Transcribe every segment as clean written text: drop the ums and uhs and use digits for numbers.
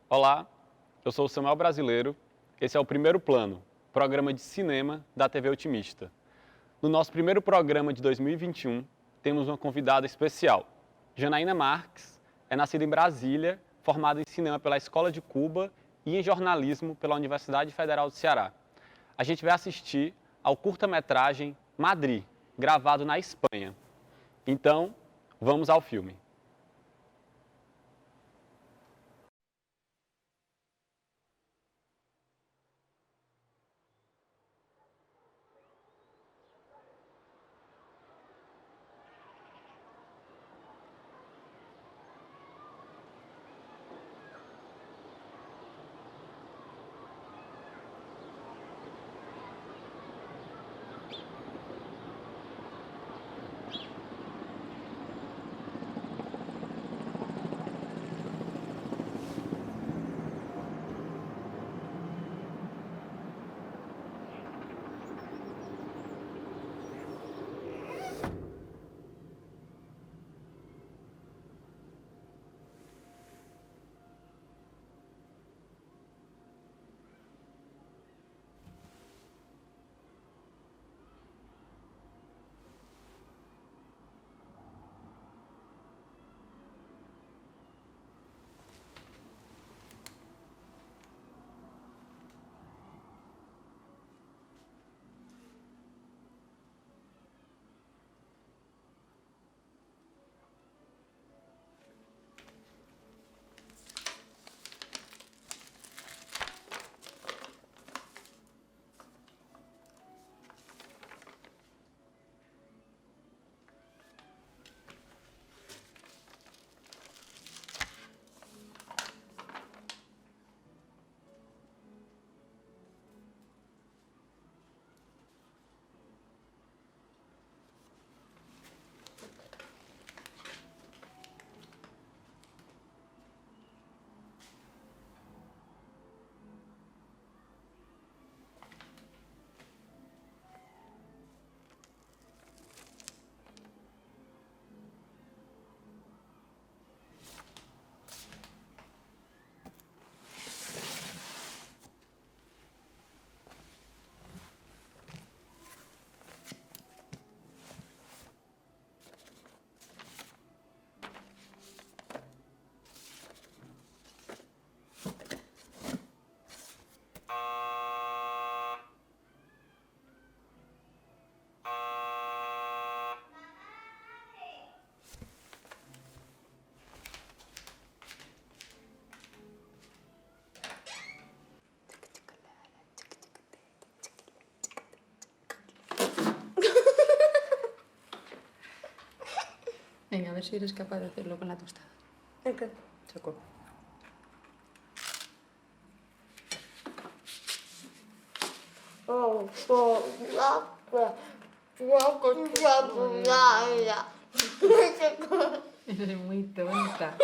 Olá, eu sou o Samuel Brasileiro, esse é o Primeiro Plano, programa de cinema da TV Otimista. No nosso primeiro programa de 2021, temos uma convidada especial. Janaína Marques é nascida em Brasília, formada em cinema pela Escola de Cuba e em jornalismo pela Universidade Federal do Ceará. A gente vai assistir ao curta-metragem Madrid, gravado na Espanha. Então, vamos ao filme. Venga, a ver si eres capaz de hacerlo con la tostada. Ok. Socorro. Eres muy tonta.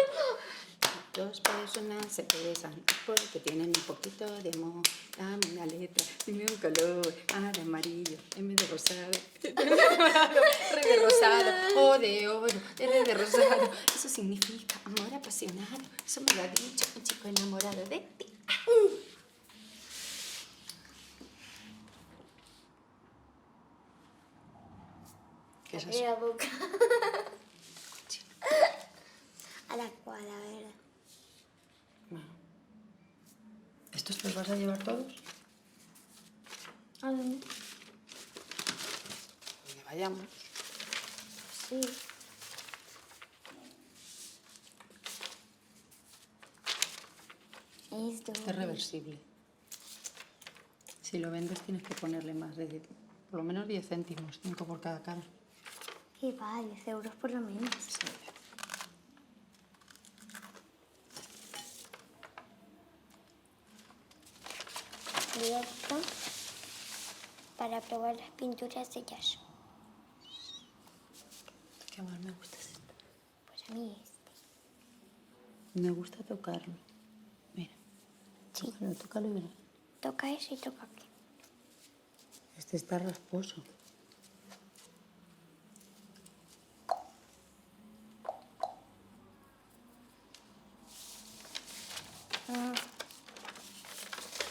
Dos personas se besan porque tienen un poquito de amor. Dame una letra, dime un color. Amarillo, en vez de rosado. Re de rosado, o de oro, R de rosado. Eso significa amor apasionado. Eso me lo ha dicho un chico enamorado de ti. ¿Qué es eso? La boca. A la cual, a ver. Bueno. ¿Estos los vas a llevar todos? ¿A dónde? Donde vayamos. Sí. Esto. Es reversible. Si lo vendes tienes que ponerle más de, por lo menos 10 céntimos, 5 por cada cara. Y va, 10 euros por lo menos. Sí. Y esto para probar las pinturas de Yash. ¿Qué más me gusta esto? Pues a mí este. Me gusta tocarlo. Mira. Sí. Tócalo y verás. Toca eso y toca aquí. Este está rasposo.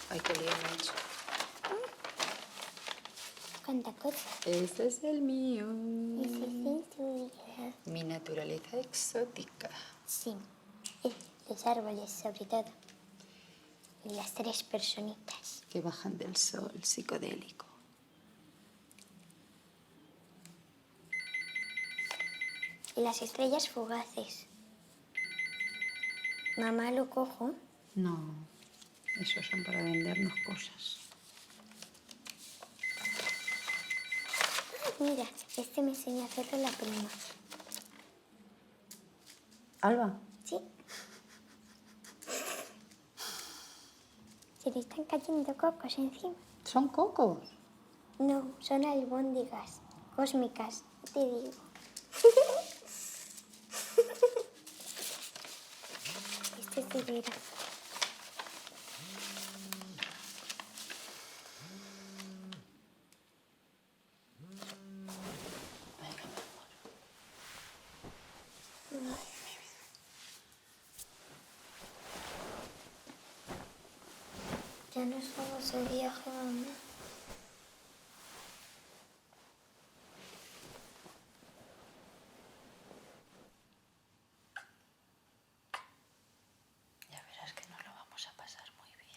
Ay, qué lío me he hecho. Cuánta cosa. Ese es el mío. Ese es el tuyo. Mi naturaleza exótica. Sí. Y los árboles, sobre todo. Y las 3 personitas. Que bajan del sol psicodélico. Y las estrellas fugaces. Mamá lo cojo. No, esos son para vendernos cosas. Mira, este me enseñó a hacerlo la prima. Alba. Sí. Se le están cayendo cocos encima. ¿Son cocos? No, son albóndigas cósmicas, te digo. Este es de veras. Ya nos vamos de viaje, mamá. Ya verás que nos lo vamos a pasar muy bien.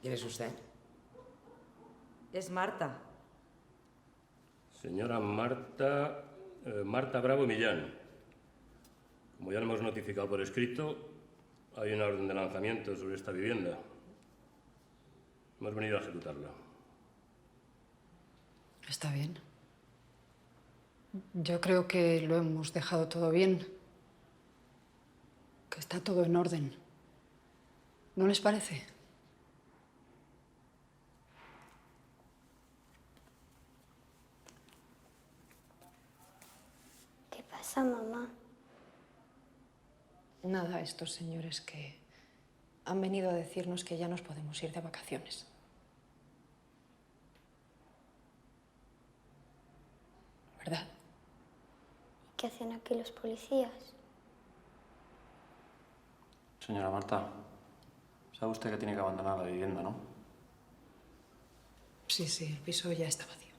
¿Quién es usted? Es Marta. Señora Marta Bravo Millán. Como ya le hemos notificado por escrito, hay una orden de lanzamiento sobre esta vivienda. Hemos venido a ejecutarla. Está bien. Yo creo que lo hemos dejado todo bien. Que está todo en orden. ¿No les parece? ¿Qué pasa, mamá? Nada, estos señores que han venido a decirnos que ya nos podemos ir de vacaciones. ¿Verdad? ¿Qué hacen aquí los policías? Señora Marta, sabe usted que tiene que abandonar la vivienda, ¿no? Sí, el piso ya está vacío.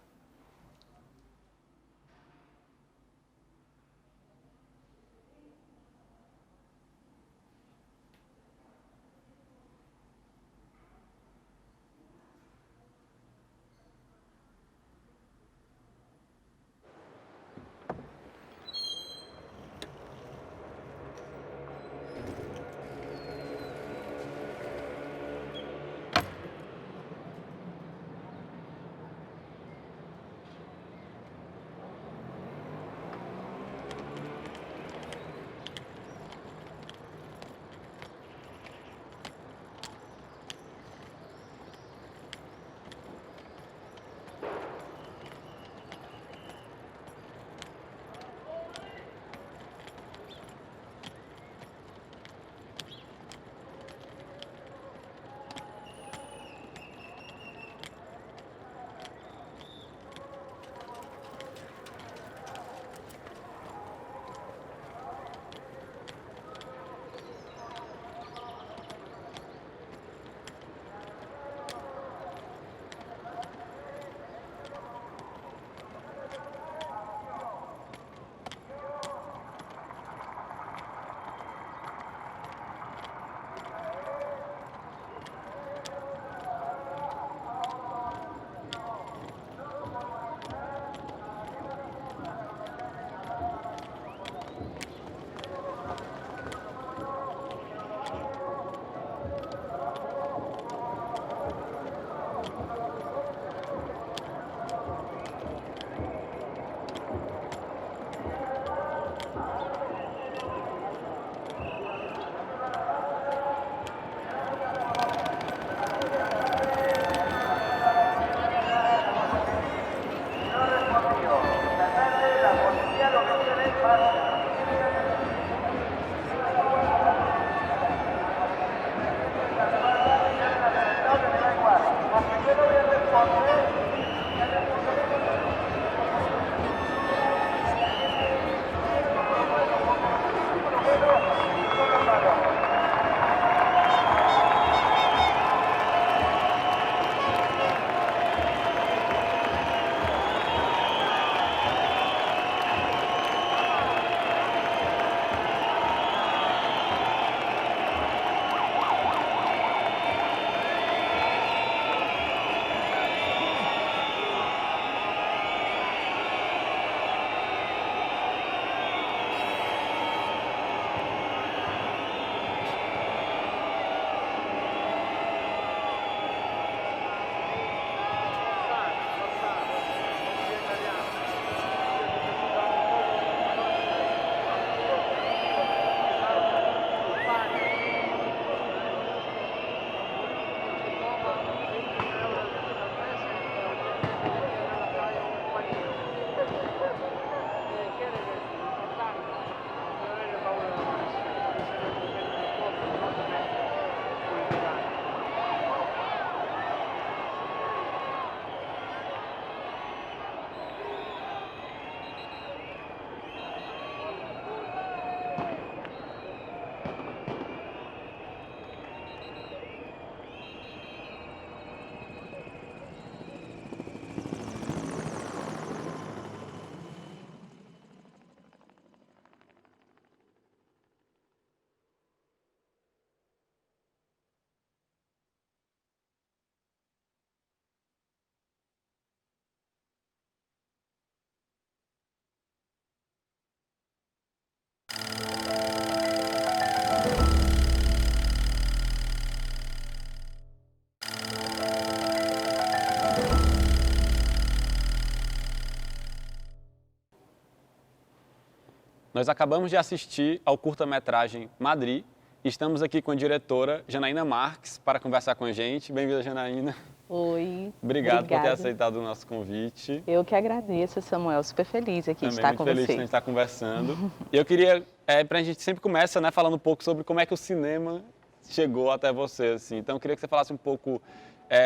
Nós acabamos de assistir ao curta-metragem Madrid e estamos aqui com a diretora Janaína Marques para conversar com a gente. Bem-vinda, Janaína. Oi. Obrigado por ter obrigada. aceitado o nosso convite. Eu que agradeço, Samuel. Super feliz aqui de Também estar muito com feliz de a você. gente estar conversando. E eu queria, para a gente sempre começa, né, falando um pouco sobre como é que o cinema chegou até você, assim. Então eu queria que você falasse um pouco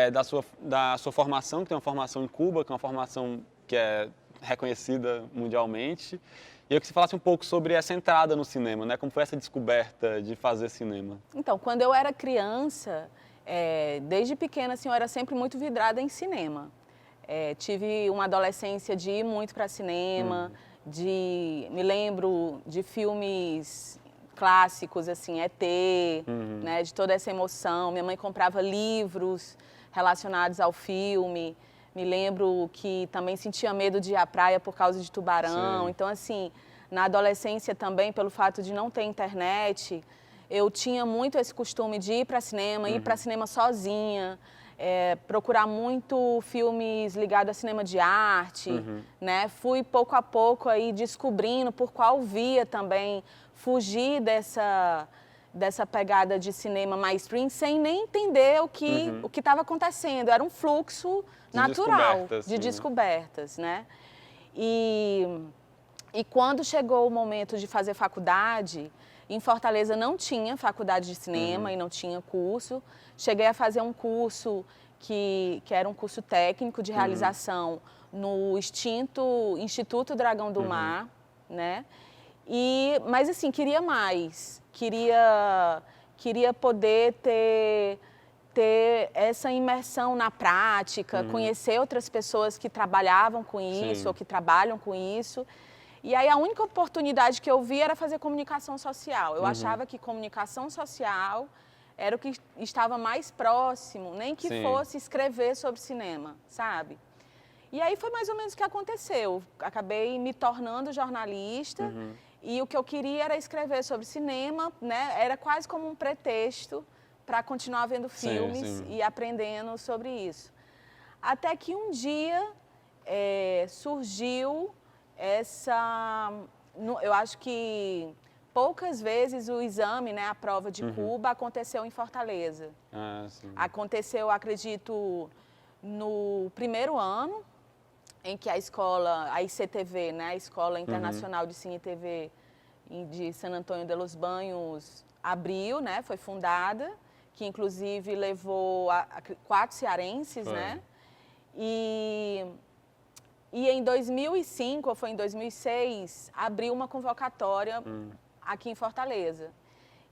da sua formação, que tem uma formação em Cuba, que é uma formação que é reconhecida mundialmente. E eu queria que você falasse um pouco sobre essa entrada no cinema, né? Como foi essa descoberta de fazer cinema? Então, quando eu era criança, desde pequena, assim, eu era sempre muito vidrada em cinema. Tive uma adolescência de ir muito para cinema, me lembro de filmes clássicos, assim, ET, né, de toda essa emoção. Minha mãe comprava livros relacionados ao filme. Me lembro que também sentia medo de ir à praia por causa de tubarão. Sim. Então, assim, na adolescência também, pelo fato de não ter internet, eu tinha muito esse costume de ir para cinema, ir para cinema sozinha, procurar muito filmes ligados a cinema de arte, né? Fui pouco a pouco aí descobrindo por qual via também fugir dessa pegada de cinema mainstream sem nem entender o que estava acontecendo. Era um fluxo natural de descobertas, né? E quando chegou o momento de fazer faculdade, em Fortaleza não tinha faculdade de cinema e não tinha curso. Cheguei a fazer um curso que era um curso técnico de realização no extinto Instituto Dragão do Mar, né? Mas assim, queria mais, queria poder ter essa imersão na prática, conhecer outras pessoas que trabalhavam com isso ou que trabalham com isso. E aí a única oportunidade que eu vi era fazer comunicação social. Eu achava que comunicação social era o que estava mais próximo, nem que fosse escrever sobre cinema, sabe? E aí foi mais ou menos o que aconteceu. Acabei me tornando jornalista e o que eu queria era escrever sobre cinema, né? Era quase como um pretexto para continuar vendo filmes e aprendendo sobre isso. Até que um dia surgiu eu acho que poucas vezes o exame, né, a prova de Cuba aconteceu em Fortaleza. Aconteceu, acredito, no primeiro ano, em que a escola, a ICTV, né, a Escola Internacional de Cine e TV de San Antônio de los Banhos, abriu, né, foi fundada, que inclusive levou 4 cearenses, né? E em 2005, ou foi em 2006, abriu uma convocatória aqui em Fortaleza.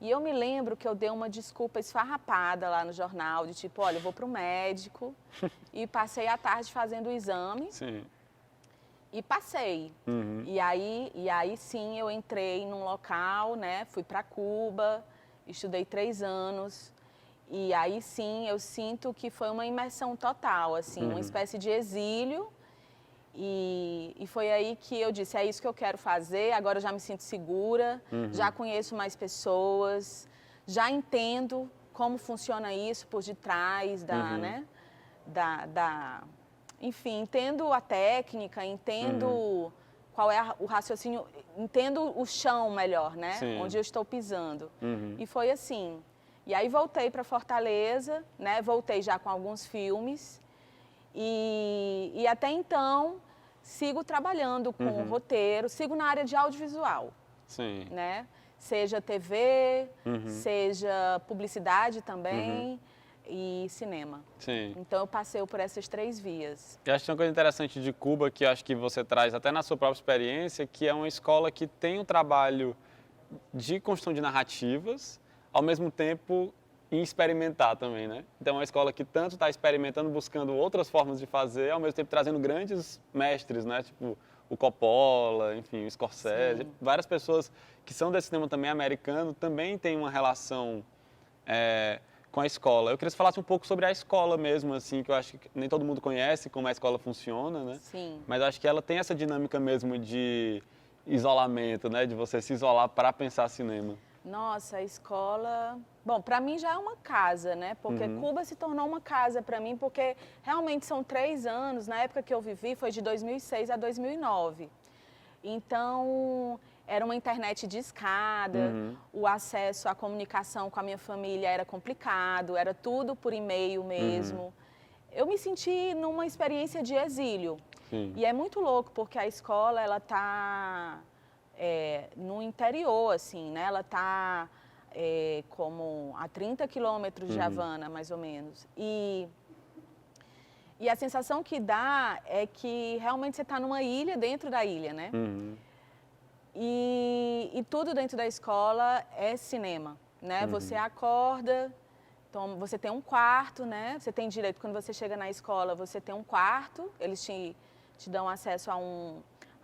E eu me lembro que eu dei uma desculpa esfarrapada lá no jornal, de tipo, olha, eu vou para o médico, e passei a tarde fazendo o exame. E passei. E aí sim eu entrei num local, né? Fui para Cuba, estudei 3 anos. E aí sim eu sinto que foi uma imersão total, assim, uma espécie de exílio. E foi aí que eu disse, é isso que eu quero fazer, agora eu já me sinto segura, já conheço mais pessoas, já entendo como funciona isso por detrás né? Enfim, entendo a técnica, entendo qual é o raciocínio, entendo o chão melhor, né? Onde eu estou pisando. E foi assim. E aí voltei para Fortaleza, né? Voltei já com alguns filmes. E até então, sigo trabalhando com roteiro, sigo na área de audiovisual, né? Seja TV, seja publicidade também e cinema. Então, eu passei por essas 3 vias. E acho que uma coisa interessante de Cuba, que acho que você traz até na sua própria experiência, que é uma escola que tem um trabalho de construção de narrativas, ao mesmo tempo em experimentar também, né? Então é uma escola que tanto está experimentando, buscando outras formas de fazer, ao mesmo tempo trazendo grandes mestres, né? Tipo o Coppola, enfim, o Scorsese, várias pessoas que são desse cinema também americano, também têm uma relação com a escola. Eu queria que você falasse um pouco sobre a escola mesmo, assim, que eu acho que nem todo mundo conhece como a escola funciona, né? Mas eu acho que ela tem essa dinâmica mesmo de isolamento, né? De você se isolar para pensar cinema. Nossa, a escola... Bom, para mim já é uma casa, né? Porque Cuba se tornou uma casa para mim, porque realmente são 3 anos. Na época que eu vivi foi de 2006 a 2009. Então, era uma internet de escada, o acesso à comunicação com a minha família era complicado, era tudo por e-mail mesmo. Eu me senti numa experiência de exílio. Sim. E é muito louco, porque a escola, ela tá no interior, assim, né? Ela tá como a 30 quilômetros de Havana, mais ou menos. E a sensação que dá é que realmente você está numa ilha dentro da ilha, né? E tudo dentro da escola é cinema, né? Você acorda, então você tem um quarto, né? Você tem direito, quando você chega na escola, você tem um quarto, eles te dão acesso a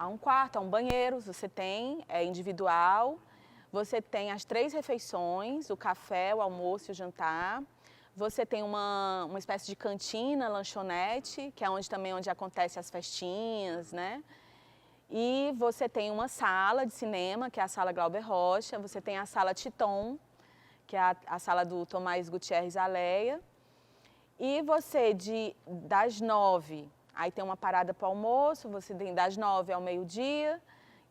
um quarto, a um banheiro, você tem, é individual. Você tem as 3 refeições, o café, o almoço e o jantar. Você tem uma espécie de cantina, lanchonete, que é onde acontecem as festinhas, né? E você tem uma sala de cinema, que é a sala Glauber Rocha. Você tem a sala Titon, que é a sala do Tomás Gutierrez Aleia. E você, das 9, aí tem uma parada para o almoço, você tem das 9 ao meio-dia,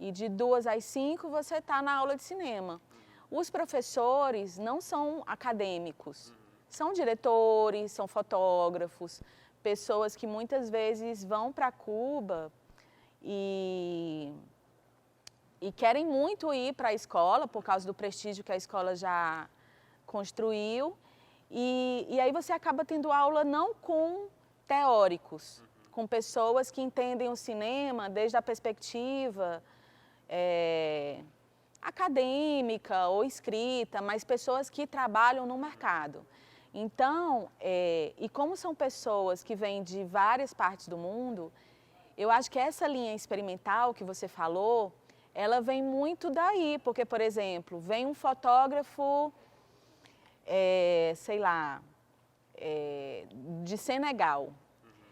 e de 2 às 5 você está na aula de cinema. Os professores não são acadêmicos, são diretores, são fotógrafos, pessoas que muitas vezes vão para Cuba e querem muito ir para a escola, por causa do prestígio que a escola já construiu. E aí você acaba tendo aula não com teóricos, com pessoas que entendem o cinema desde a perspectiva acadêmica ou escrita, mas pessoas que trabalham no mercado. Então, e como são pessoas que vêm de várias partes do mundo, eu acho que essa linha experimental que você falou, ela vem muito daí, porque, por exemplo, vem um fotógrafo, sei lá, de Senegal.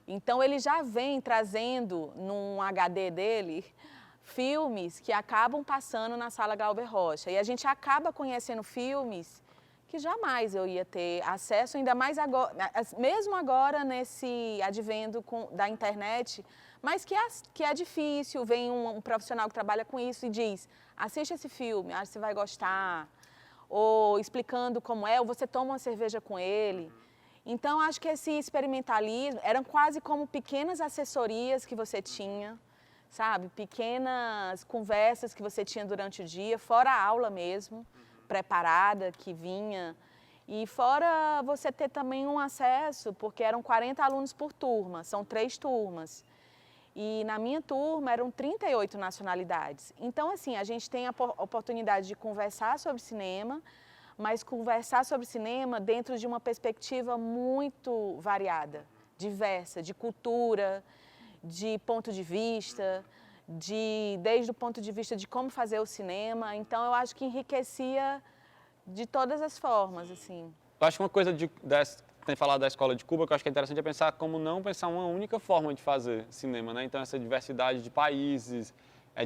Então, ele já vem trazendo num HD dele filmes que acabam passando na sala Glauber Rocha. E a gente acaba conhecendo filmes que jamais eu ia ter acesso, ainda mais agora, mesmo agora nesse advento da internet, mas que é difícil. Vem um profissional que trabalha com isso e diz, assiste esse filme, acho que você vai gostar, ou explicando como é, ou você toma uma cerveja com ele. Então, acho que esse experimentalismo eram quase como pequenas assessorias que você tinha, sabe? Pequenas conversas que você tinha durante o dia, fora a aula mesmo, preparada, que vinha. E fora você ter também um acesso, porque eram 40 alunos por turma, são 3 turmas. E na minha turma eram 38 nacionalidades. Então, assim, a gente tem a oportunidade de conversar sobre cinema, mas conversar sobre cinema dentro de uma perspectiva muito variada, diversa, de cultura, de ponto de vista, desde o ponto de vista de como fazer o cinema. Então, eu acho que enriquecia de todas as formas, assim. Eu acho que uma coisa tem falado da escola de Cuba, que eu acho que é interessante, é pensar como não pensar uma única forma de fazer cinema, né? Então, essa diversidade de países,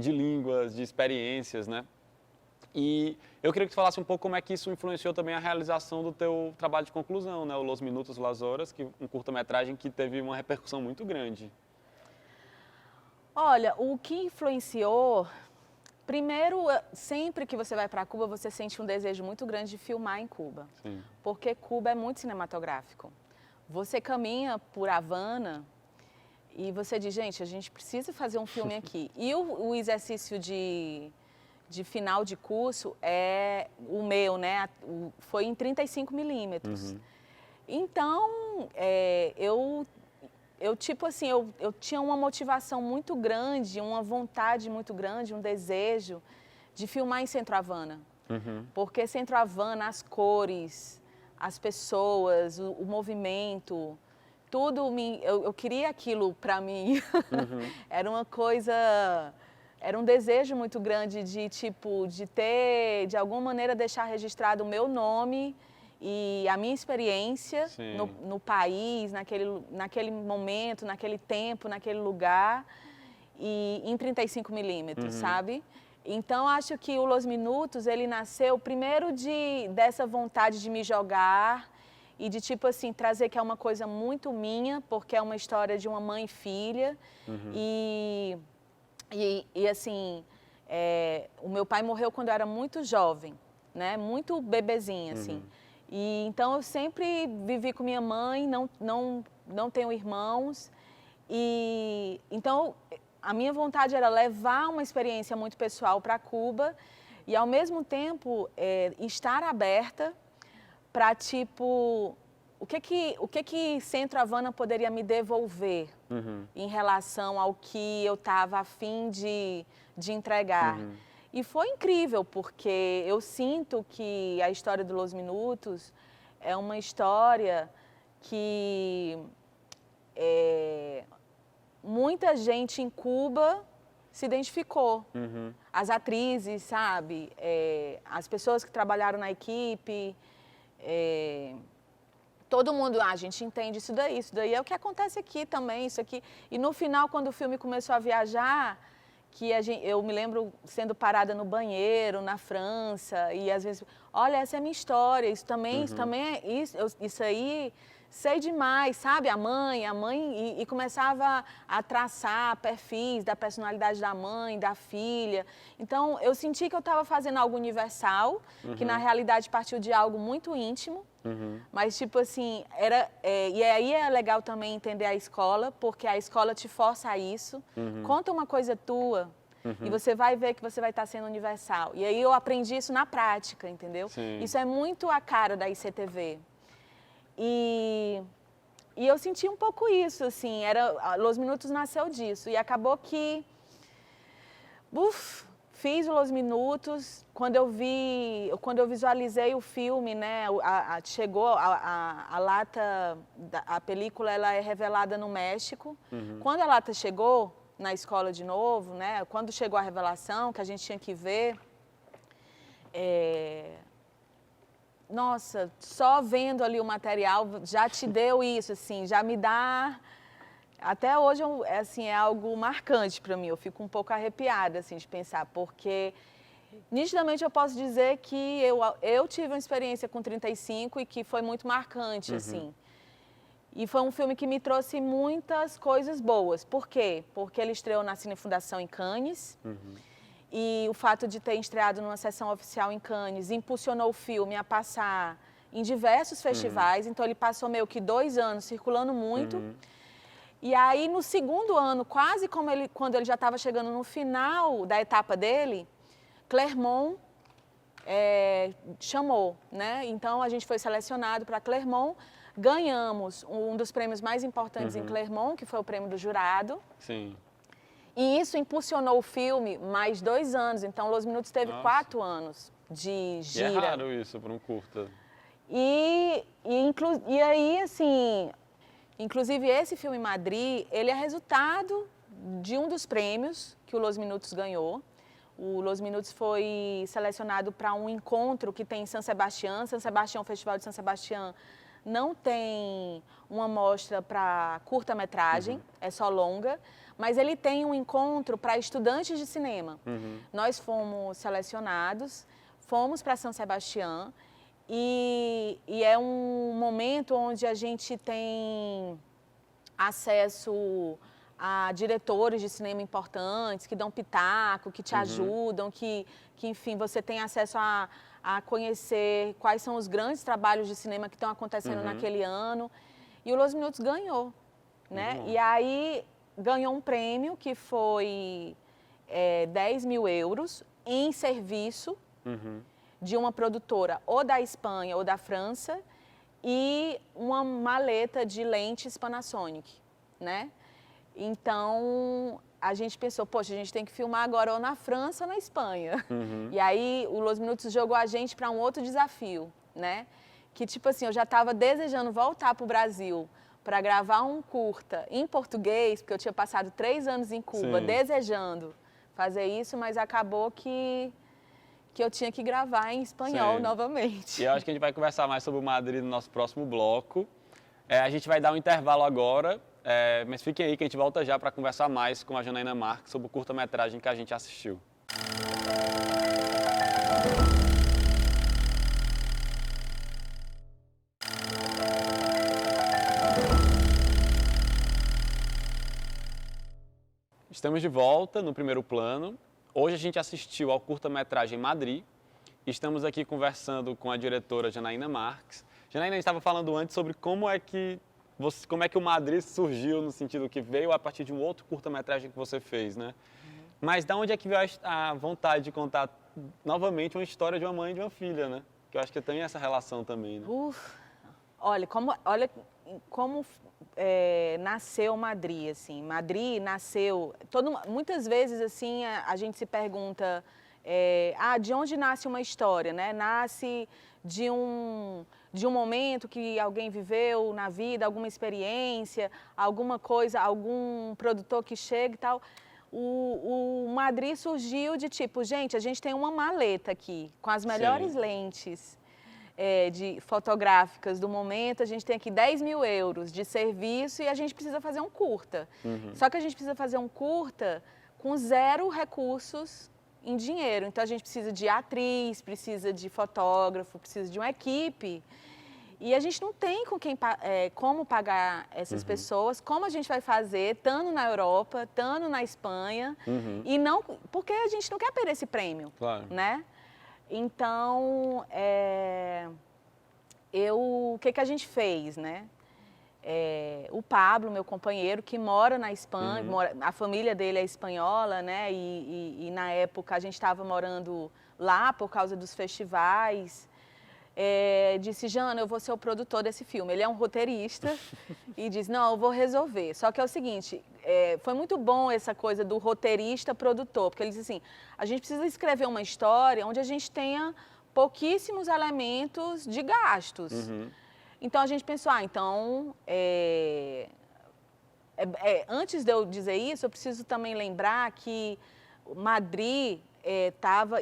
de línguas, de experiências, né? E eu queria que tu falasse um pouco como é que isso influenciou também a realização do teu trabalho de conclusão, né? O Los Minutos, Las Horas, um curta-metragem que teve uma repercussão muito grande. Olha, o que influenciou... Primeiro, sempre que você vai para Cuba, você sente um desejo muito grande de filmar em Cuba. Sim. Porque Cuba é muito cinematográfico. Você caminha por Havana e você diz, gente, a gente precisa fazer um filme aqui. E o exercício de final de curso o meu, né? Foi em 35 milímetros. Então, eu tipo assim, eu tinha uma motivação muito grande, uma vontade muito grande, um desejo de filmar em Centro Havana. Porque Centro Havana, as cores, as pessoas, o movimento, tudo, eu queria aquilo para mim. Era uma coisa, era um desejo muito grande de ter, de alguma maneira, deixar registrado o meu nome e a minha experiência no país, naquele momento, naquele tempo, naquele lugar, e em 35 milímetros, sabe? Então, acho que o Los Minutos, ele nasceu primeiro dessa vontade de me jogar e de, tipo assim, trazer que é uma coisa muito minha, porque é uma história de uma mãe e filha. E assim, o meu pai morreu quando eu era muito jovem, né? Muito bebezinha, assim. E então eu sempre vivi com minha mãe, não tenho irmãos. E então a minha vontade era levar uma experiência muito pessoal para Cuba e ao mesmo tempo estar aberta para tipo o que que Centro Havana poderia me devolver em relação ao que eu estava a fim de entregar. E foi incrível, porque eu sinto que a história do Los Minutos é uma história que muita gente em Cuba se identificou. As atrizes, sabe? As pessoas que trabalharam na equipe. Todo mundo, a gente entende isso daí é o que acontece aqui também, isso aqui. E no final, quando o filme começou a viajar, eu me lembro sendo parada no banheiro, na França, e às vezes, olha, essa é a minha história, isso também é isso aí, sei demais, sabe? A mãe, e começava a traçar perfis da personalidade da mãe, da filha. Então, eu senti que eu estava fazendo algo universal, que na realidade partiu de algo muito íntimo, mas tipo assim, e aí é legal também entender a escola, porque a escola te força a isso. Conta uma coisa tua e você vai ver que você vai estar sendo universal. E aí eu aprendi isso na prática, entendeu? Sim. Isso é muito a cara da ICTV. E eu senti um pouco isso, assim, Los Minutos nasceu disso. E acabou que, fiz o Los Minutos, quando eu visualizei o filme, né, chegou a lata, a película ela é revelada no México. Quando a lata chegou na escola de novo, né, quando chegou a revelação, que a gente tinha que ver, nossa, só vendo ali o material já te deu isso, assim, já me dá... Até hoje, assim, é algo marcante para mim, eu fico um pouco arrepiada, assim, de pensar, porque nitidamente eu posso dizer que eu tive uma experiência com 35 e que foi muito marcante, assim. E foi um filme que me trouxe muitas coisas boas. Por quê? Porque ele estreou na Cine Fundação em Cannes. E o fato de ter estreado numa sessão oficial em Cannes impulsionou o filme a passar em diversos festivais. Então, ele passou meio que 2 anos circulando muito. E aí, no segundo ano, quase quando ele já estava chegando no final da etapa dele, Clermont chamou, né? Então, a gente foi selecionado para Clermont. Ganhamos um dos prêmios mais importantes em Clermont, que foi o prêmio do jurado. Sim. E isso impulsionou o filme mais 2 anos. Então, Los Minutos teve 4 anos de gira. E é raro isso para um curta. E aí, assim, inclusive esse filme Madrid, ele é resultado de um dos prêmios que o Los Minutos ganhou. O Los Minutos foi selecionado para um encontro que tem em San Sebastián. San Sebastián, o Festival de San Sebastián, não tem uma mostra para curta-metragem, é só longa, mas ele tem um encontro para estudantes de cinema. Nós fomos selecionados, fomos para San Sebastián e é um momento onde a gente tem acesso a diretores de cinema importantes, que dão pitaco, que te ajudam, que enfim, você tem acesso a conhecer quais são os grandes trabalhos de cinema que estão acontecendo naquele ano. E o Los Minutos ganhou, né? E aí ganhou um prêmio que foi 10 mil euros em serviço de uma produtora ou da Espanha ou da França e uma maleta de lentes Panasonic, né? Então, a gente pensou, poxa, a gente tem que filmar agora ou na França ou na Espanha. E aí, o Los Minutos jogou a gente para um outro desafio, né? Que, tipo assim, eu já estava desejando voltar para o Brasil para gravar um curta em português, porque eu tinha passado 3 anos em Cuba, desejando fazer isso, mas acabou que eu tinha que gravar em espanhol novamente. E eu acho que a gente vai conversar mais sobre o Madrid no nosso próximo bloco. A gente vai dar um intervalo agora, mas fiquem aí que a gente volta já para conversar mais com a Janaína Marques sobre o curta-metragem que a gente assistiu. Estamos de volta no primeiro plano. Hoje a gente assistiu ao curta-metragem Madri. Estamos aqui conversando com a diretora Janaína Marques. Janaína, a gente estava falando antes sobre como é que o Madri surgiu, no sentido que veio a partir de um outro curta-metragem que você fez, né? Mas da onde é que veio a vontade de contar novamente uma história de uma mãe e de uma filha, né? Que eu acho que tem essa relação também, né? Olha como nasceu Madri, assim. Madri nasceu... muitas vezes, assim, a gente se pergunta... de onde nasce uma história, né? Nasce de um momento que alguém viveu na vida, alguma experiência, alguma coisa, algum produtor que chega e tal. O Madri surgiu de tipo, gente, a gente tem uma maleta aqui, com as melhores lentes fotográficas do momento, a gente tem aqui 10 mil euros de serviço e a gente precisa fazer um curta. Só que a gente precisa fazer um curta com 0 recursos em dinheiro. Então, a gente precisa de atriz, precisa de fotógrafo, precisa de uma equipe. E a gente não tem como pagar essas pessoas, como a gente vai fazer, estando na Europa, estando na Espanha, e não, porque a gente não quer perder esse prêmio, claro, né? Então, o que a gente fez, né? O Pablo, meu companheiro, que mora na Espanha, a família dele é espanhola, né? E na época a gente estava morando lá por causa dos festivais. Disse, Jana, eu vou ser o produtor desse filme. Ele é um roteirista e diz, não, eu vou resolver. Só que é o seguinte, foi muito bom essa coisa do roteirista-produtor, porque ele disse assim, a gente precisa escrever uma história onde a gente tenha pouquíssimos elementos de gastos. Então, a gente pensou, antes de eu dizer isso, eu preciso também lembrar que Madri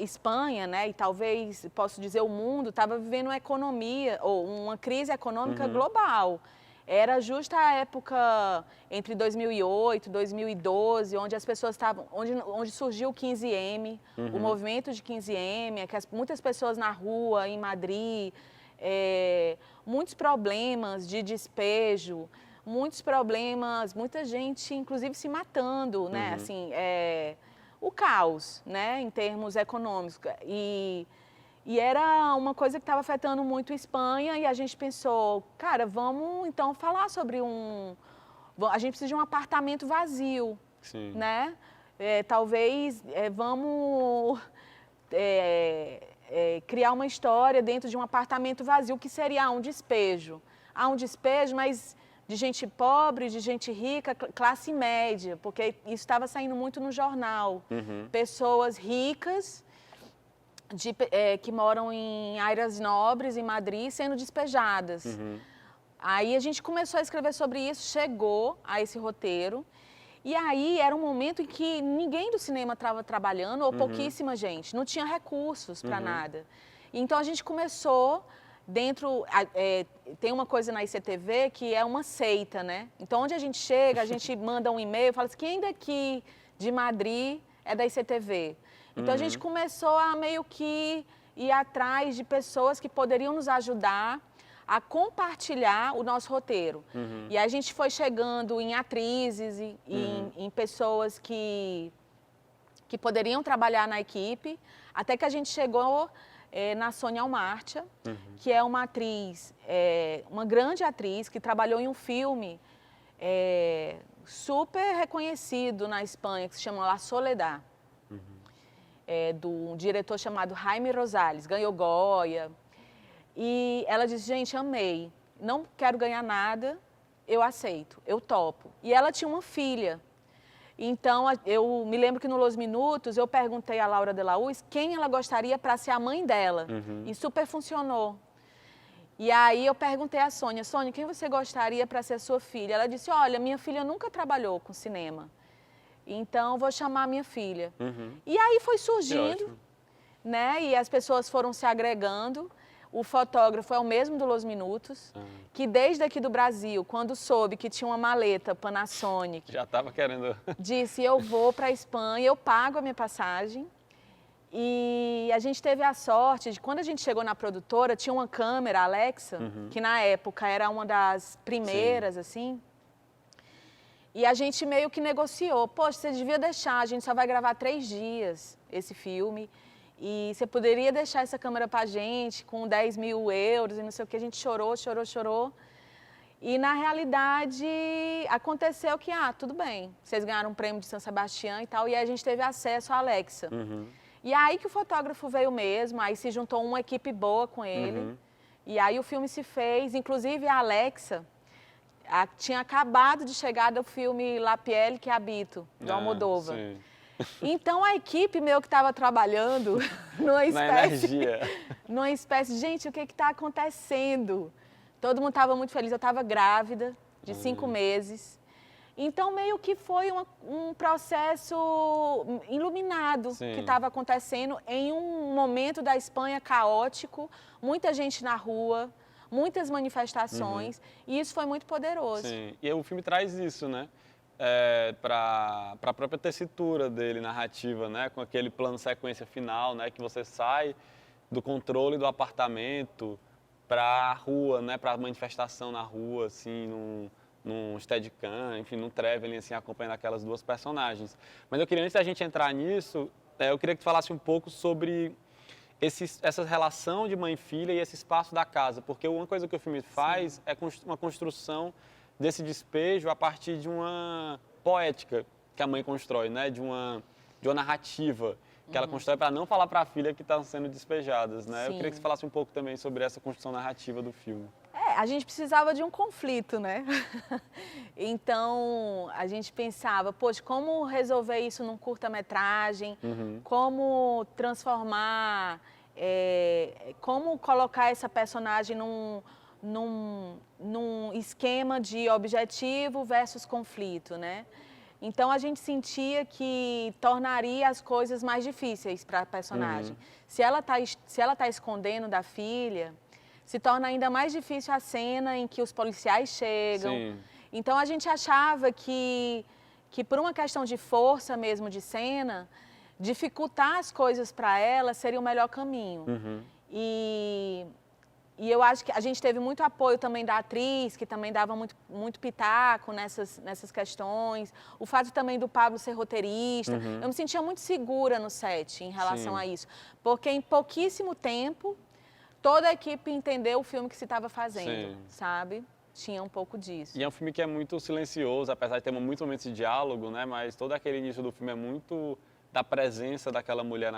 Espanha, né, e talvez, posso dizer, o mundo, estava vivendo uma economia, ou uma crise econômica global. Era justa a época entre 2008 e 2012, onde as pessoas estavam, onde surgiu o 15M, o movimento de 15M, muitas pessoas na rua, em Madrid, muitos problemas de despejo, muitos problemas, muita gente, inclusive, se matando, né, assim, o caos, né, em termos econômicos. E era uma coisa que estava afetando muito a Espanha e a gente pensou, cara, vamos então falar sobre a gente precisa de um apartamento vazio, né? Talvez vamos criar uma história dentro de um apartamento vazio, que seria um despejo. Há um despejo, mas de gente pobre, de gente rica, classe média, porque isso estava saindo muito no jornal. Pessoas ricas, que moram em áreas nobres, em Madrid, sendo despejadas. Aí a gente começou a escrever sobre isso, chegou a esse roteiro, e aí era um momento em que ninguém do cinema estava trabalhando, ou pouquíssima gente, não tinha recursos para nada. Então a gente começou... tem uma coisa na ICTV que é uma seita, né? Então, onde a gente chega, a gente manda um e-mail, fala assim, quem daqui de Madrid é da ICTV? Então, a gente começou a meio que ir atrás de pessoas que poderiam nos ajudar a compartilhar o nosso roteiro. E aí a gente foi chegando em atrizes, em pessoas que poderiam trabalhar na equipe, até que a gente chegou... na Sônia Almartia, que é uma atriz, uma grande atriz, que trabalhou em um filme super reconhecido na Espanha, que se chama La Soledad, de um diretor chamado Jaime Rosales, ganhou Goya. E ela disse, gente, amei, não quero ganhar nada, eu aceito, eu topo. E ela tinha uma filha. Então, eu me lembro que no Los Minutos, eu perguntei a Laura de la Uz quem ela gostaria para ser a mãe dela. E super funcionou. E aí eu perguntei a Sônia, Sônia, quem você gostaria para ser a sua filha? Ela disse, olha, minha filha nunca trabalhou com cinema, então vou chamar a minha filha. E aí foi surgindo, né, e as pessoas foram se agregando. O fotógrafo é o mesmo do Los Minutos, que desde aqui do Brasil, quando soube que tinha uma maleta Panasonic... Já estava querendo... Disse, eu vou para a Espanha, eu pago a minha passagem. E a gente teve a sorte de, quando a gente chegou na produtora, tinha uma câmera, Alexa, que na época era uma das primeiras, assim. E a gente meio que negociou. Poxa, você devia deixar, a gente só vai gravar 3 dias esse filme. E você poderia deixar essa câmera pra gente com 10 mil euros e não sei o que. A gente chorou, chorou, chorou. E, na realidade, aconteceu que, tudo bem, vocês ganharam um prêmio de São Sebastião e tal, e aí a gente teve acesso à Alexa. E aí que o fotógrafo veio mesmo, aí se juntou uma equipe boa com ele, e aí o filme se fez, inclusive a Alexa tinha acabado de chegar do filme La Piel que Habito, do Almodóvar. Sim. Então a equipe meu que estava trabalhando numa espécie, gente, o que está acontecendo? Todo mundo estava muito feliz, eu estava grávida, de 5 meses. Então, meio que foi um processo iluminado que estava acontecendo em um momento da Espanha caótico, muita gente na rua, muitas manifestações, e isso foi muito poderoso. Sim, e o filme traz isso, né? Para a própria tessitura dele, narrativa, né? Com aquele plano sequência final, né? Que você sai do controle do apartamento para a rua, né, para a manifestação na rua, assim, num Steadicam, enfim, num traveling, assim, acompanhando aquelas 2 personagens. Mas eu queria, antes da gente entrar nisso, eu queria que tu falasse um pouco sobre essa relação de mãe e filha e esse espaço da casa, porque uma coisa que o filme faz é uma construção desse despejo a partir de uma poética que a mãe constrói, né, de uma narrativa que ela constrói para não falar para a filha que estão sendo despejadas, né? Eu queria que você falasse um pouco também sobre essa construção narrativa do filme. A gente precisava de um conflito, né? Então, a gente pensava, poxa, como resolver isso num curta-metragem? Como transformar, como colocar essa personagem num esquema de objetivo versus conflito, né? Então, a gente sentia que tornaria as coisas mais difíceis para a personagem. Se ela tá escondendo da filha, se torna ainda mais difícil a cena em que os policiais chegam. Sim. Então, a gente achava que por uma questão de força mesmo de cena, dificultar as coisas para ela seria o melhor caminho. E eu acho que a gente teve muito apoio também da atriz, que também dava muito pitaco nessas questões. O fato também do Pablo ser roteirista. Eu me sentia muito segura no set em relação a isso. Porque em pouquíssimo tempo, toda a equipe entendeu o filme que se estava fazendo, sabe? Tinha um pouco disso. E é um filme que é muito silencioso, apesar de ter muitos momentos de diálogo, né? Mas todo aquele início do filme é muito da presença daquela mulher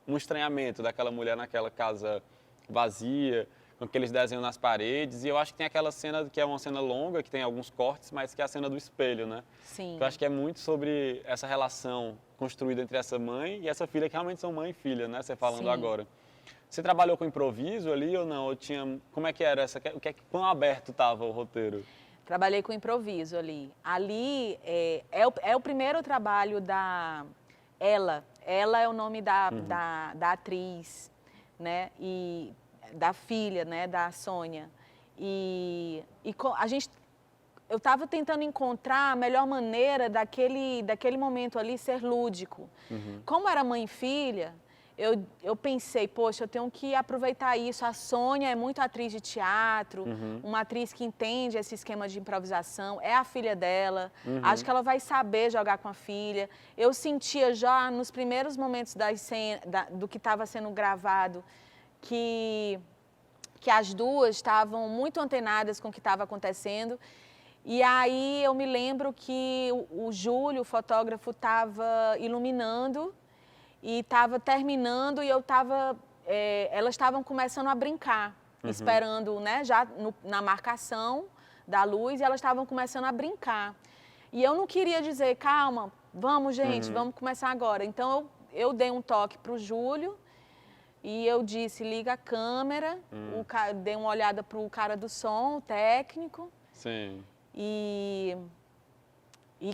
um estranhamento daquela mulher naquela casa vazia, com aqueles desenhos nas paredes, e eu acho que tem aquela cena que é uma cena longa, que tem alguns cortes, mas que é a cena do espelho, né? Sim. Eu acho que é muito sobre essa relação construída entre essa mãe e essa filha, que realmente são mãe e filha, né? Você falando agora. Você trabalhou com improviso ali ou não? Ou como é que era quão aberto estava o roteiro? Trabalhei com improviso ali. Ali é o primeiro trabalho da Ela. Ela é o nome da atriz, né? E da filha, né, da Sônia. Eu estava tentando encontrar a melhor maneira daquele momento ali ser lúdico. Como era mãe e filha, eu pensei, poxa, eu tenho que aproveitar isso. A Sônia é muito atriz de teatro, uma atriz que entende esse esquema de improvisação, é a filha dela, acho que ela vai saber jogar com a filha. Eu sentia já nos primeiros momentos do que estava sendo gravado, que as duas estavam muito antenadas com o que estava acontecendo. E aí eu me lembro que o Júlio, o fotógrafo, estava iluminando e estava terminando e elas estavam começando a brincar, esperando, né, já na marcação da luz, e elas estavam começando a brincar. E eu não queria dizer, calma, vamos gente, vamos começar agora. Então eu dei um toque para o Júlio, e eu disse, liga a câmera, dei uma olhada para o cara do som, o técnico. Sim. E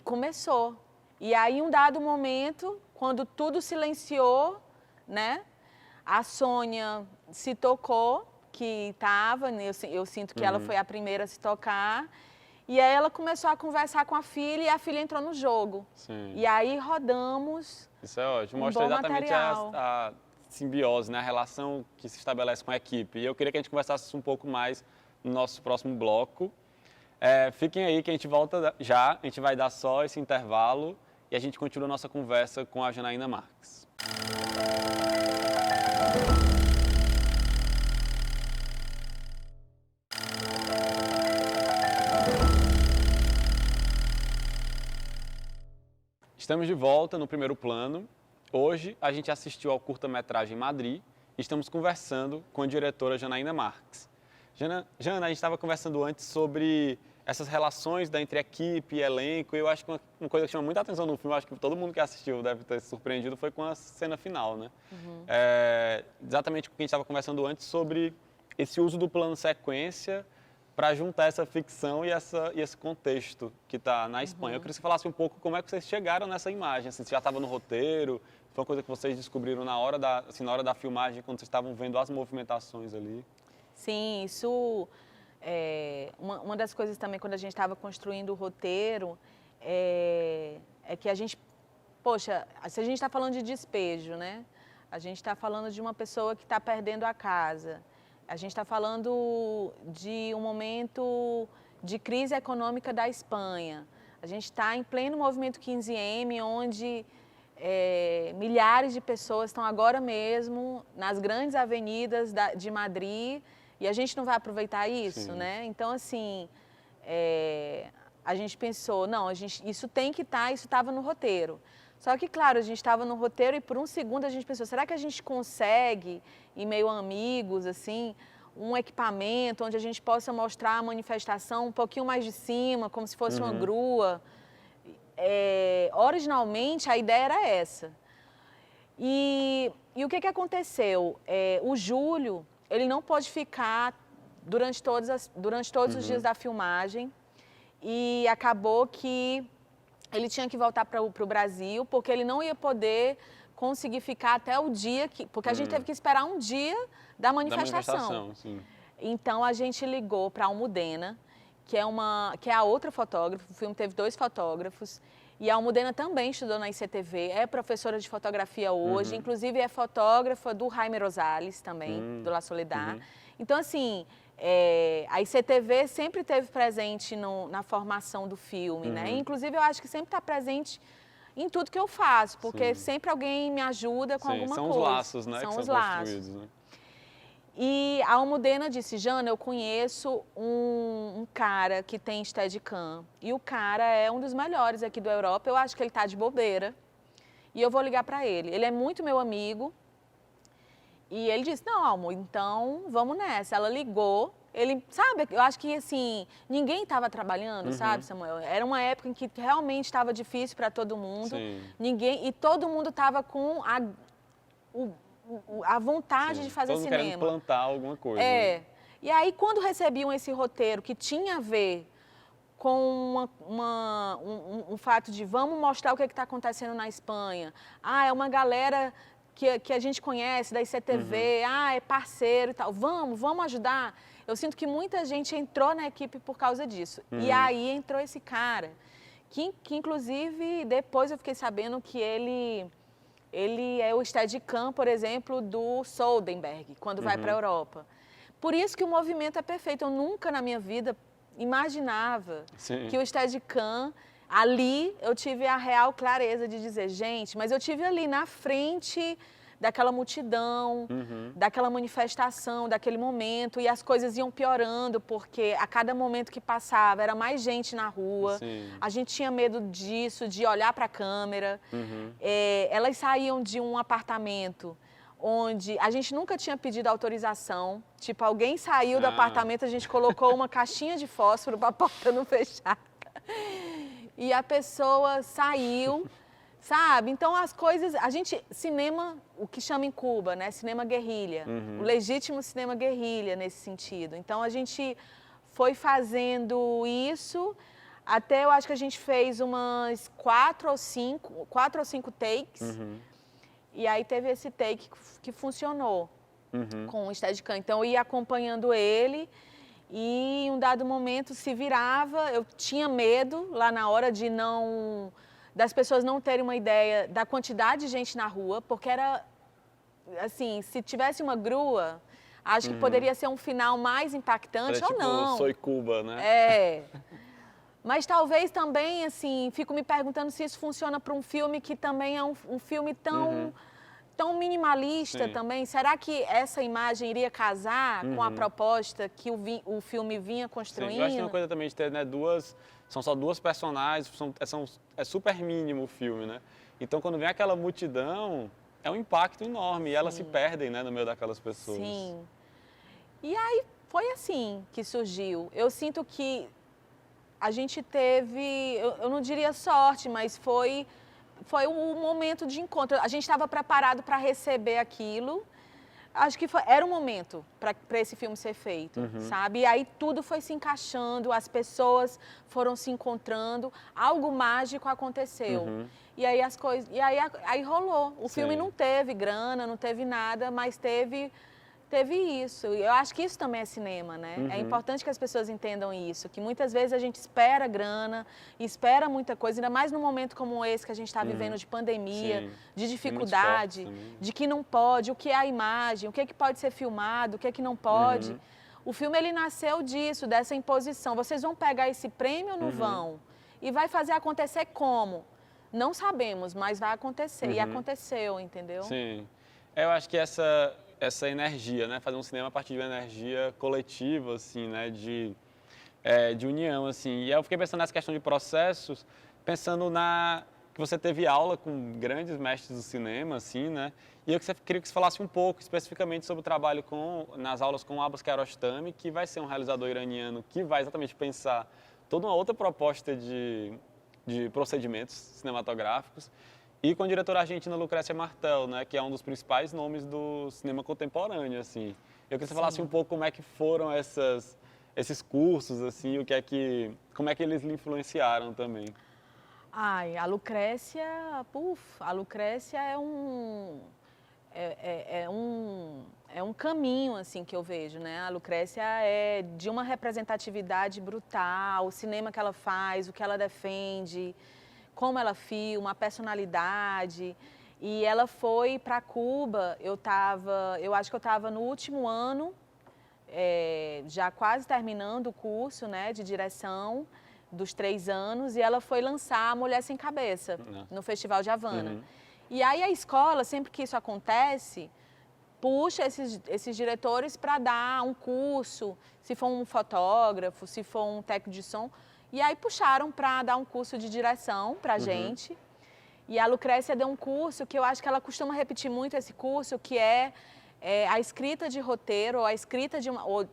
começou. E aí, um dado momento, quando tudo silenciou, né? A Sônia se tocou, que estava, eu sinto que ela foi a primeira a se tocar. E aí ela começou a conversar com a filha e a filha entrou no jogo. Sim. E aí rodamos. Isso é ótimo. Um Mostra bom exatamente material. a simbiose, né? A relação que se estabelece com a equipe. E eu queria que a gente conversasse um pouco mais no nosso próximo bloco. Fiquem aí que a gente volta já, a gente vai dar só esse intervalo e a gente continua a nossa conversa com a Janaína Marques. Estamos de volta no primeiro plano. Hoje a gente assistiu ao curta-metragem Madri e estamos conversando com a diretora Janaína Marques. Jana, a gente estava conversando antes sobre essas relações entre equipe e elenco, e eu acho que uma coisa que chama muita atenção no filme, acho que todo mundo que assistiu deve ter se surpreendido, foi com a cena final, né? Exatamente o que a gente estava conversando antes sobre esse uso do plano sequência para juntar essa ficção e esse contexto que está na Espanha. Eu queria que você falasse um pouco como é que vocês chegaram nessa imagem, assim, se já estava no roteiro, foi uma coisa que vocês descobriram na hora da filmagem, quando vocês estavam vendo as movimentações ali. Sim, isso uma das coisas também quando a gente estava construindo o roteiro é que a gente, poxa, se a gente está falando de despejo, né? A gente está falando de uma pessoa que está perdendo a casa. A gente está falando de um momento de crise econômica da Espanha. A gente está em pleno movimento 15M, onde milhares de pessoas estão agora mesmo nas grandes avenidas de Madrid, e a gente não vai aproveitar isso, Sim. né? Então, assim, a gente pensou, não, isso tem que estar, isso estava no roteiro. Só que, claro, a gente estava no roteiro e por um segundo a gente pensou, será que a gente consegue, em meio a amigos, assim, um equipamento onde a gente possa mostrar a manifestação um pouquinho mais de cima, como se fosse uma grua? Originalmente, a ideia era essa. E o que aconteceu? O Júlio, ele não pôde ficar durante todos os dias da filmagem e acabou que ele tinha que voltar para o Brasil, porque ele não ia poder conseguir ficar até o dia porque a gente teve que esperar um dia da manifestação. Sim. Então a gente ligou para a Almudena, que é a outra fotógrafa. O filme teve 2 fotógrafos. E a Almudena também estudou na ICTV, é professora de fotografia hoje, inclusive é fotógrafa do Jaime Rosales também, do La Soledad. Então, assim, a ICTV sempre esteve presente na formação do filme, né? Inclusive, eu acho que sempre está presente em tudo que eu faço, porque sempre alguém me ajuda com alguma são coisa. São os laços, né? São que os são laços. construídos, né? E a Almudena disse, Jana, eu conheço um cara que tem Steadicam, e o cara é um dos melhores aqui da Europa, eu acho que ele tá de bobeira, e eu vou ligar para ele. Ele é muito meu amigo, e ele disse, não, Almo, então vamos nessa. Ela ligou, ele, sabe, eu acho que assim, ninguém estava trabalhando, sabe, Samuel? Era uma época em que realmente estava difícil para todo mundo, e todo mundo estava com a vontade de fazer todo mundo cinema. querendo plantar alguma coisa. Né? E aí, quando recebiam esse roteiro que tinha a ver com um fato de vamos mostrar o que está acontecendo na Espanha. É uma galera que a gente conhece da ICTV, é parceiro e tal. Vamos ajudar. Eu sinto que muita gente entrou na equipe por causa disso. E aí entrou esse cara, que inclusive depois eu fiquei sabendo que ele é o Steadicam, por exemplo, do Soderbergh, quando vai para a Europa. Por isso que o movimento é perfeito. Eu nunca na minha vida imaginava que o Steadicam, ali eu tive a real clareza de dizer, gente, mas eu tive ali na frente daquela multidão, daquela manifestação, daquele momento, e as coisas iam piorando, porque a cada momento que passava era mais gente na rua, a gente tinha medo disso, de olhar para a câmera. Elas saíam de um apartamento onde a gente nunca tinha pedido autorização, tipo, alguém saiu do apartamento, a gente colocou uma caixinha de fósforo para a porta não fechar, e a pessoa saiu, sabe? Então, as coisas... cinema, o que chama em Cuba, né? Cinema guerrilha. O legítimo cinema guerrilha, nesse sentido. Então, a gente foi fazendo isso, até eu acho que a gente fez umas 4 ou 5 takes. E aí, teve esse take que funcionou com o Steadicam. Então, eu ia acompanhando ele... E em um dado momento se virava, eu tinha medo lá na hora das pessoas não terem uma ideia da quantidade de gente na rua, porque era assim, se tivesse uma grua, Acho que poderia ser um final mais impactante É ou tipo não. Soy Cuba, né? É. Mas talvez também, assim, fico me perguntando se isso funciona para um filme que também é um filme tão minimalista Sim. também. Será que essa imagem iria casar com a proposta que o filme vinha Sim, construindo? eu acho que tem uma coisa também de ter, né, são só duas personagens, é super mínimo o filme, né? Então, quando vem aquela multidão, é um impacto enorme e elas se perdem, né, no meio daquelas pessoas. Sim. E aí foi assim que surgiu. Eu sinto que a gente teve, eu não diria sorte, mas foi um momento de encontro. A gente estava preparado para receber aquilo. Acho que era um momento para esse filme ser feito, sabe? E aí tudo foi se encaixando, as pessoas foram se encontrando, algo mágico aconteceu. E aí as coisas, aí rolou. O filme Sim. não teve grana, não teve nada, mas teve isso. E eu acho que isso também é cinema, né? É importante que as pessoas entendam isso, que muitas vezes a gente espera grana, espera muita coisa, ainda mais num momento como esse que a gente está vivendo de pandemia, Sim. de Tem dificuldade, muitos cortes também. de que não pode, o que é a imagem, o que é que pode ser filmado, o que é que não pode. O filme, ele nasceu disso, dessa imposição. Vocês vão pegar esse prêmio ou não vão? E vai fazer acontecer como? Não sabemos, mas vai acontecer. E aconteceu, entendeu? Sim. Eu acho que essa energia, né, fazer um cinema a partir de uma energia coletiva, assim, né, de união, assim. E aí eu fiquei pensando nessa questão de processos, pensando que você teve aula com grandes mestres do cinema, assim, né? E eu queria que você falasse um pouco especificamente sobre o trabalho nas aulas com o Abbas Kiarostami, que vai ser um realizador iraniano que vai exatamente pensar toda uma outra proposta de procedimentos cinematográficos, e com a diretora argentina Lucrécia Martel, né, que é um dos principais nomes do cinema contemporâneo, assim. Eu queria que você falasse um pouco como é que foram esses cursos, assim, como é que eles lhe influenciaram também. Ai, a Lucrécia é um caminho, assim, que eu vejo, né? A Lucrécia é de uma representatividade brutal, o cinema que ela faz, o que ela defende, como ela filma, a personalidade. E ela foi para Cuba, eu acho que eu estava no último ano, já quase terminando o curso, né, de direção dos 3 anos, e ela foi lançar A Mulher Sem Cabeça, no Festival de Havana. E aí a escola, sempre que isso acontece, puxa esses diretores para dar um curso, se for um fotógrafo, se for um técnico de som. E aí puxaram para dar um curso de direção para a gente. E a Lucrécia deu um curso que eu acho que ela costuma repetir muito esse curso, que é a escrita de roteiro, ou a escrita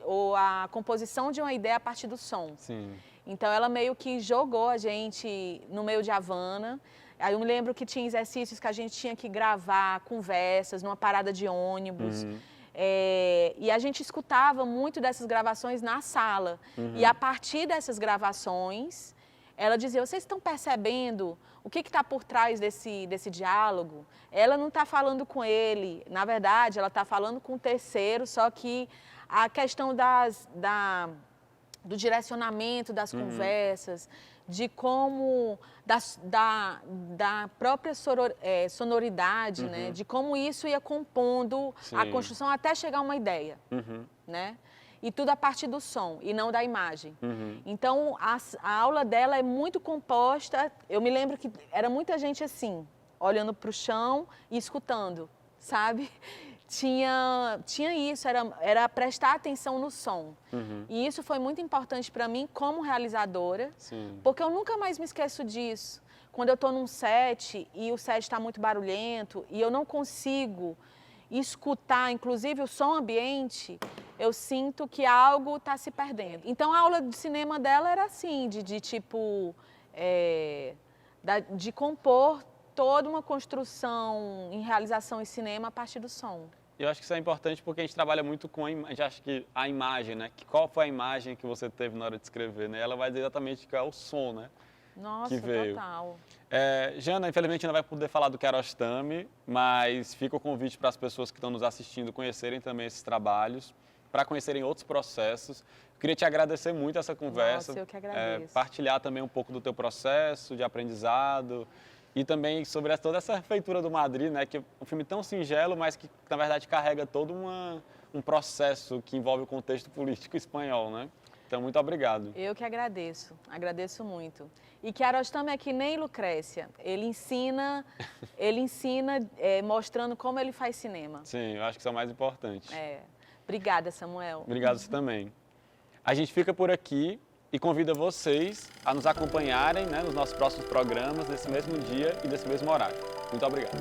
ou a composição de uma ideia a partir do som. Sim. Então ela meio que jogou a gente no meio de Havana. Aí eu me lembro que tinha exercícios que a gente tinha que gravar conversas numa parada de ônibus. E a gente escutava muito dessas gravações na sala. E a partir dessas gravações, ela dizia, vocês estão percebendo o que está por trás desse diálogo? Ela não está falando com ele, na verdade, ela está falando com o terceiro, só que a questão do direcionamento das conversas, de como, da própria sonoridade, né? De como isso ia compondo a construção até chegar a uma ideia, né? E tudo a partir do som e não da imagem. Então, a aula dela é muito composta. Eu me lembro que era muita gente assim, olhando para o chão e escutando, sabe? Tinha isso, era prestar atenção no som. E isso foi muito importante para mim como realizadora, porque eu nunca mais me esqueço disso. Quando eu estou num set e o set está muito barulhento e eu não consigo escutar, inclusive, o som ambiente, eu sinto que algo está se perdendo. Então, a aula de cinema dela era assim, de compor toda uma construção em realização em cinema a partir do som. Eu acho que isso é importante porque a gente trabalha muito com a gente acha que a imagem, né? Qual foi a imagem que você teve na hora de escrever, né? Ela vai dizer exatamente qual é o som, né? Nossa, que veio. total. Jana, infelizmente não vai poder falar do Kiarostami, mas fica o convite para as pessoas que estão nos assistindo conhecerem também esses trabalhos, para conhecerem outros processos. Eu queria te agradecer muito essa conversa. Nossa, eu que agradeço. Partilhar também um pouco do teu processo de aprendizado e também sobre toda essa feitura do Madrid, né, que é um filme tão singelo, mas que na verdade carrega toda um processo que envolve o contexto político espanhol, né? Então, muito obrigado. Eu que agradeço muito. E Kiarostami é que nem Lucrécia, ele ensina mostrando como ele faz cinema. Sim, eu acho que isso é o mais importante. Obrigada, Samuel. Obrigado você também. A gente fica por aqui e convida vocês a nos acompanharem, né, nos nossos próximos programas, nesse mesmo dia e nesse mesmo horário. Muito obrigado.